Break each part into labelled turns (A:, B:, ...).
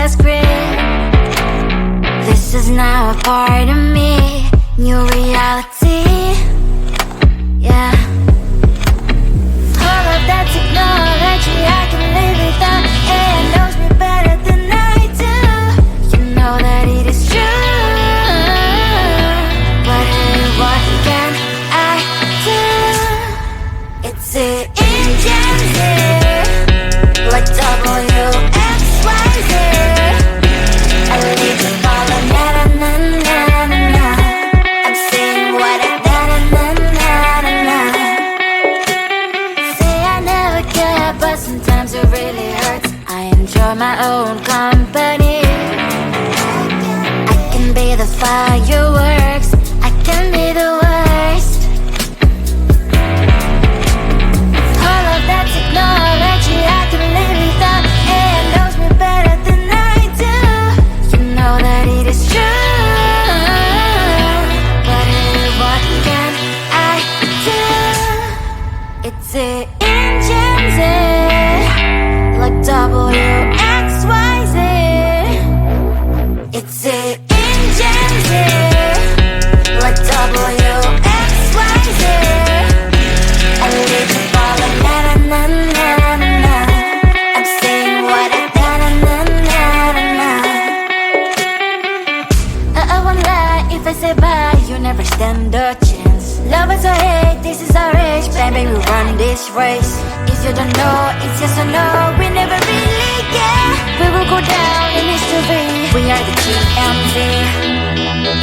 A: the script. This is now a part of me, new reality. Yeah. All of that technology I can live without. It knows me better than I do. You know that it is true. But hey, what can I do? It's the engines here, like WXYZ. I need to follow na na na na na na. I'm saying what I na na na na na na. Say I never care, but sometimes it really hurts. I enjoy my own company. I can be the fireworks, I can be the worst. All of that technology I can live without. It knows me better than I do. You know that it is true. But hey, what can I do? It's the engines, like WXYZ. It's the engines, like WXYZ. I need to follow na na na na na na. I'm saying what I na na na na na na. I won't lie if I say bye, you never stand a chance. Love is or hate, this is our age, baby, we run this race. If you don't know, it's yes or no, we never really care. We will go down in history, we are the TMZ.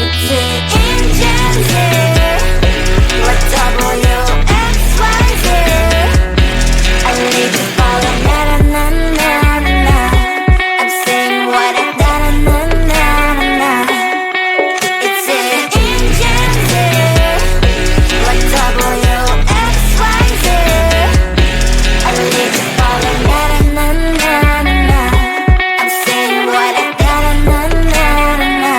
A: It's the engines, like WXYZ. I need to follow na na na na na na. I'm saying what I na na na na na. It's the engines, like WXYZ. I need to follow na na na na na. I'm saying what I na na na na na.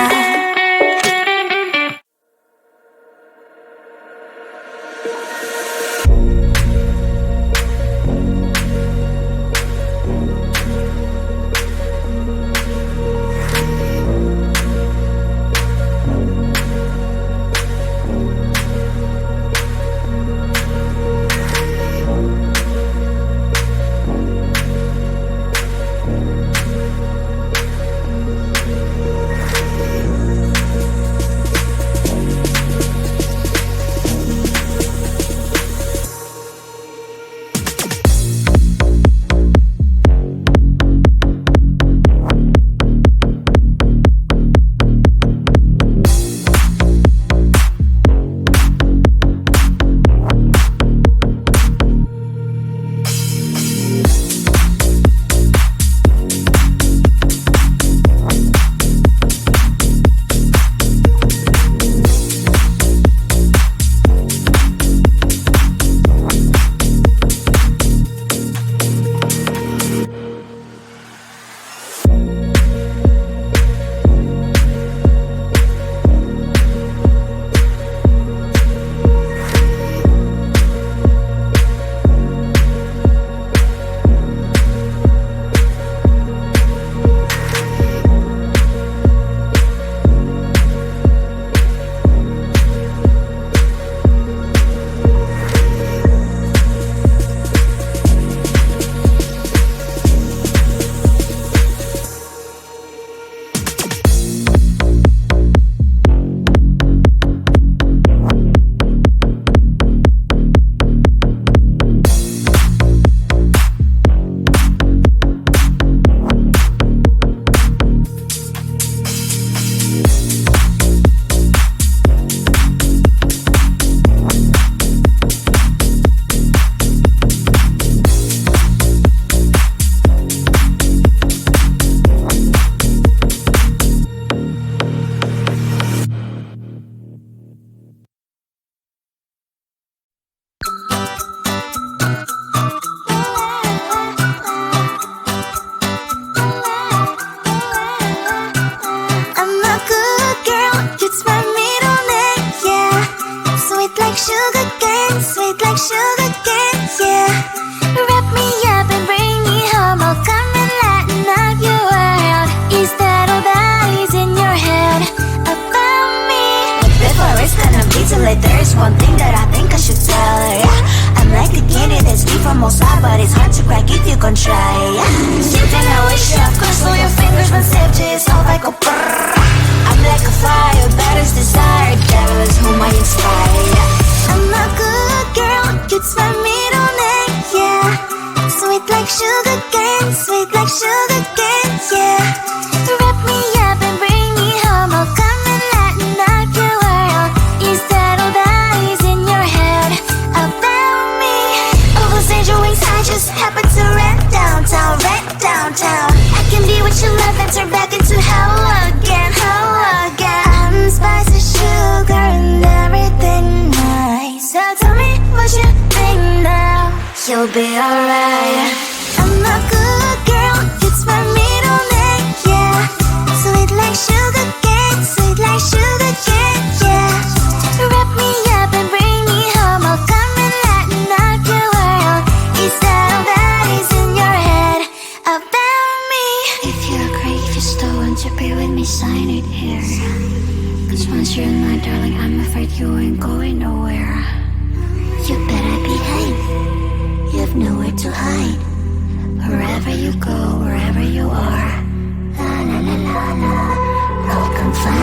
A: one thing that I think I should tell her, yeah. I'm like the candy that's deep from outside, but it's hard to crack if you can try, yeah. Something I wish I've crossed all your fingers when safety is off, I go brrrr. I'm like a fire, batters desire, devil is whom I inspire, yeah. I'm a good girl, it's my middle name, yeah. Sweet like sugar cane, sweet like sugar cane, yeah. Wrap me up and bring me home, I'll come and lighten up your world. Is that all that is in your head about me? Oh, those angel wings I just happen to rent downtown, I can be what you love and turn back into hell again, I'm spicy sugar and everything nice. So tell me what you think now, you'll be alright. I'm a good girl, it's my middle name, yeah. Sweet like sugar cane, sweet like sugar cane, yeah. Wrap me up and bring me home, I'll come and lighten up your world. Is that all that is in your head about me? If you agree, if you still want to be with me, sign it here. Cause once you're in my darling, I'm afraid you ain't going nowhere. You better behave, you've nowhere to hide. Wherever you go, wherever you are, la la la la la, no confine.